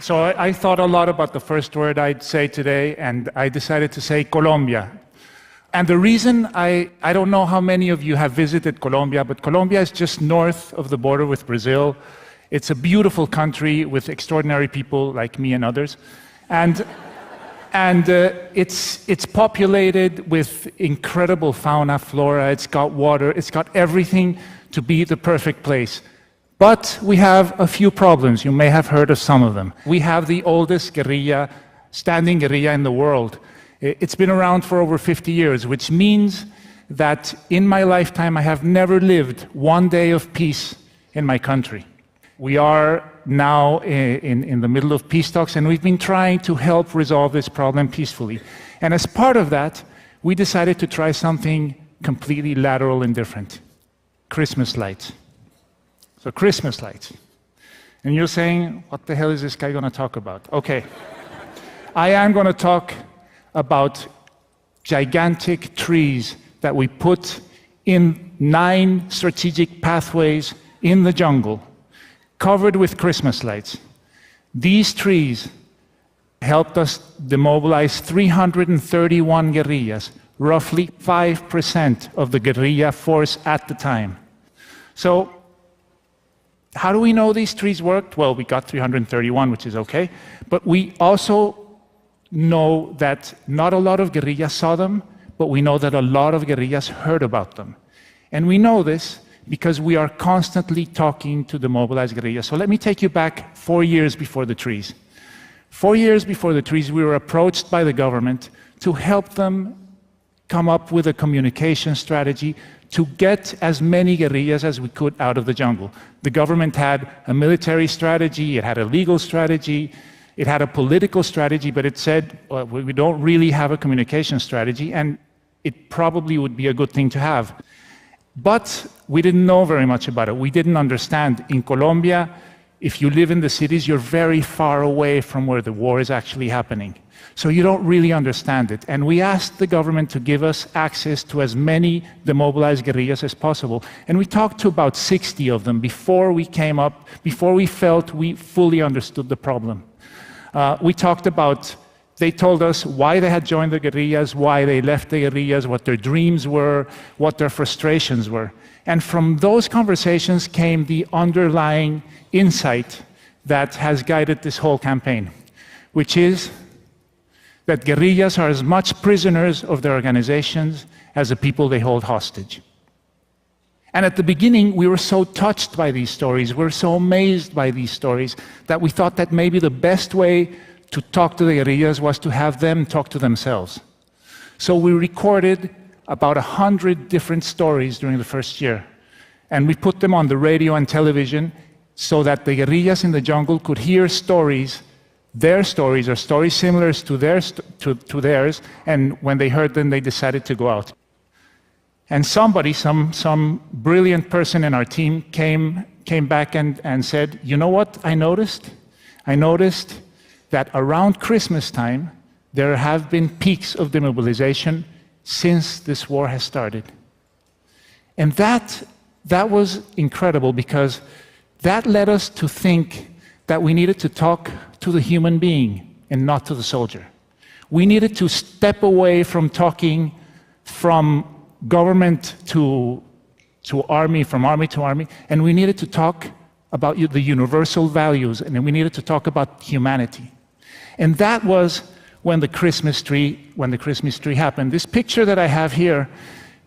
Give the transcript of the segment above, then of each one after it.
So I thought a lot about the first word I'd say today, and I decided to say Colombia. And the reason, I don't know how many of you have visited Colombia, but Colombia is just north of the border with Brazil. It's a beautiful country with extraordinary people like me and others. And it's populated with incredible fauna, flora, it's got water, it's got everything to be the perfect place. But we have a few problems. You may have heard of some of them. We have the oldest guerrilla, standing guerrilla in the world. It's been around for over 50 years, which means that in my lifetime I have never lived one day of peace in my country. We are now in the middle of peace talks, and we've been trying to help resolve this problem peacefully. And as part of that, we decided to try something completely lateral and different: Christmas lights. So Christmas lights. And you're saying, what the hell is this guy going to talk about? Okay. I am going to talk about gigantic trees that we put in 9 strategic pathways in the jungle, covered with Christmas lights. These trees helped us demobilize 331 guerrillas, roughly 5% of the guerrilla force at the time. So, how do we know these trees worked? Well, we got 331, which is okay, but we also know that not a lot of guerrillas saw them, but we know that a lot of guerrillas heard about them. And we know this because we are constantly talking to the mobilized guerrillas. So let me take you back 4 years before the trees. 4 years before the trees, we were approached by the government to help them come up with a communication strategy to get as many guerrillas as we could out of the jungle. The government had a military strategy, it had a legal strategy, it had a political strategy, but it said, well, we don't really have a communication strategy, and it probably would be a good thing to have. But we didn't know very much about it. We didn't understand. In Colombia, if you live in the cities, you're very far away from where the war is actually happening. So you don't really understand it. And we asked the government to give us access to as many demobilized guerrillas as possible. And we talked to about 60 of them before we came up, before we felt we fully understood the problem. We talked about, they told us why they had joined the guerrillas, why they left the guerrillas, what their dreams were, what their frustrations were. And from those conversations came the underlying insight that has guided this whole campaign, which is that guerrillas are as much prisoners of their organizations as the people they hold hostage. And at the beginning, we were so touched by these stories, we were so amazed by these stories, that we thought that maybe the best way to talk to the guerrillas was to have them talk to themselves. So we recorded about 100 different stories during the first year, and we put them on the radio and television so that the guerrillas in the jungle could hear stories, their stories, or stories similar to theirs, and when they heard them, they decided to go out. And somebody, some brilliant person in our team came back and said, you know what I noticed? I noticed that around Christmas time, there have been peaks of demobilization since this war has started. And that was incredible, because that led us to think that we needed to talk to the human being and not to the soldier. We needed to step away from talking from government to army, from army to army, and we needed to talk about the universal values, and then we needed to talk about humanity. And that was when the Christmas tree happened. This picture that I have here,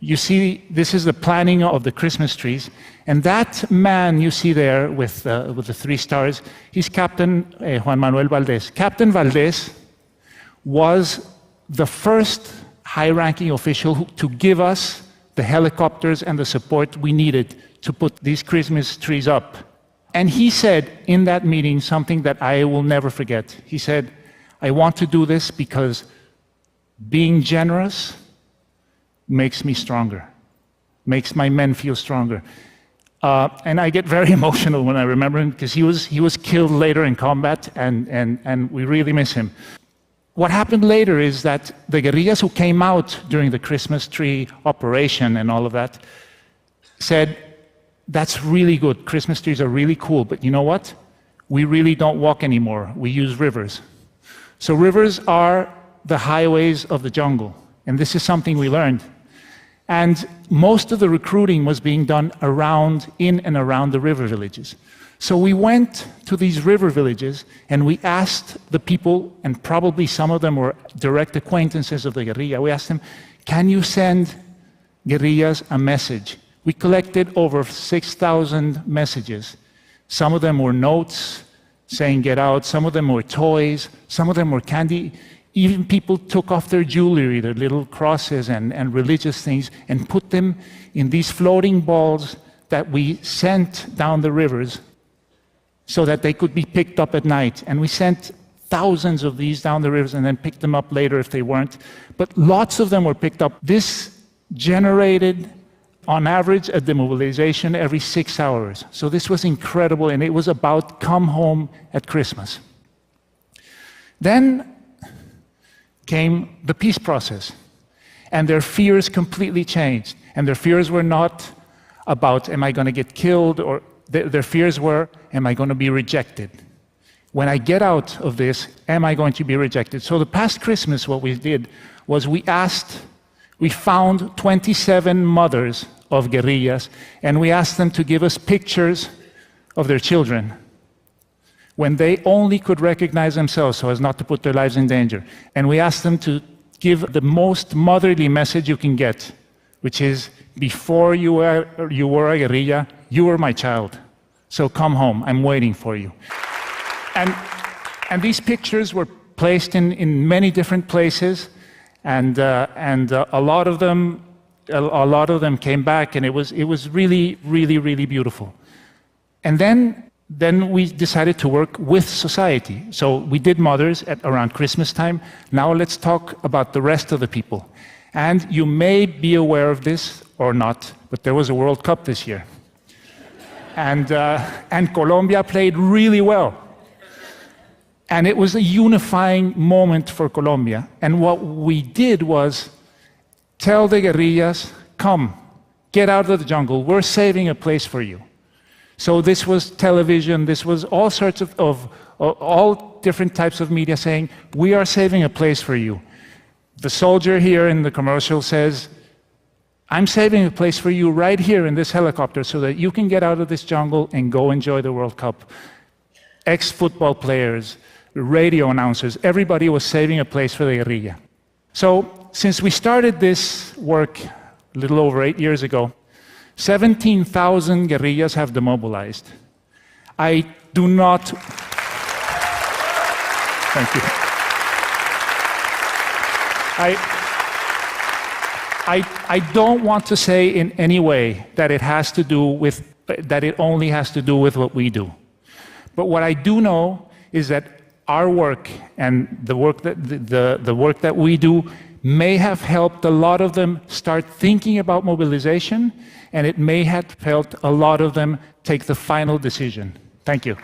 you see, this is the planning of the Christmas trees, and that man you see there with the 3 stars, he's Captain Juan Manuel Valdés. Captain Valdés was the first high-ranking official to give us the helicopters and the support we needed to put these Christmas trees up. And he said in that meeting something that I will never forget. He said, I want to do this because being generous makes me stronger, makes my men feel stronger. And I get very emotional when I remember him, because he was killed later in combat, and we really miss him. What happened later is that the guerrillas who came out during the Christmas tree operation and all of that said, that's really good, Christmas trees are really cool, but you know what? we really don't walk anymore. We use rivers. So rivers are the highways of the jungle. And this is something we learned. And most of the recruiting was being done in and around the river villages. So we went to these river villages and we asked the people, and probably some of them were direct acquaintances of the guerrilla, we asked them, can you send guerrillas a message? We collected over 6,000 messages. Some of them were notes saying get out, some of them were toys, some of them were candy. Even people took off their jewelry, their little crosses and religious things, and put them in these floating balls that we sent down the rivers so that they could be picked up at night. And we sent thousands of these down the rivers and then picked them up later if they weren't. But lots of them were picked up. This generated, on average, a demobilization every 6 hours. So this was incredible, and it was about come home at Christmas. Then came the peace process, and their fears completely changed. And their fears were not about, am I going to get killed? Or their fears were, am I going to be rejected? When I get out of this, am I going to be rejected? So the past Christmas, what we did was we found 27 mothers of guerrillas, and we asked them to give us pictures of their children when they only could recognize themselves so as not to put their lives in danger. And we asked them to give the most motherly message you can get, which is, before you were a guerrilla, you were my child. So come home, I'm waiting for you. And these pictures were placed in many different places, and a lot of them came back, and it was really, really, really beautiful. And then we decided to work with society. So we did mothers around Christmas time. Now let's talk about the rest of the people. And you may be aware of this or not, but there was a World Cup this year. And Colombia played really well. And it was a unifying moment for Colombia. And what we did was tell the guerrillas, come, get out of the jungle. We're saving a place for you. So this was television, this was all sorts of all different types of media saying, we are saving a place for you. The soldier here in the commercial says, I'm saving a place for you right here in this helicopter so that you can get out of this jungle and go enjoy the World Cup. Ex-football players, radio announcers, everybody was saving a place for the guerrilla. So since we started this work a little over 8 years ago, 17,000 guerrillas have demobilized. I do not... Thank you. I don't want to say in any way that it only has to do with what we do. But what I do know is that our work and the work that we do may have helped a lot of them start thinking about mobilization, and it may have helped a lot of them take the final decision. Thank you.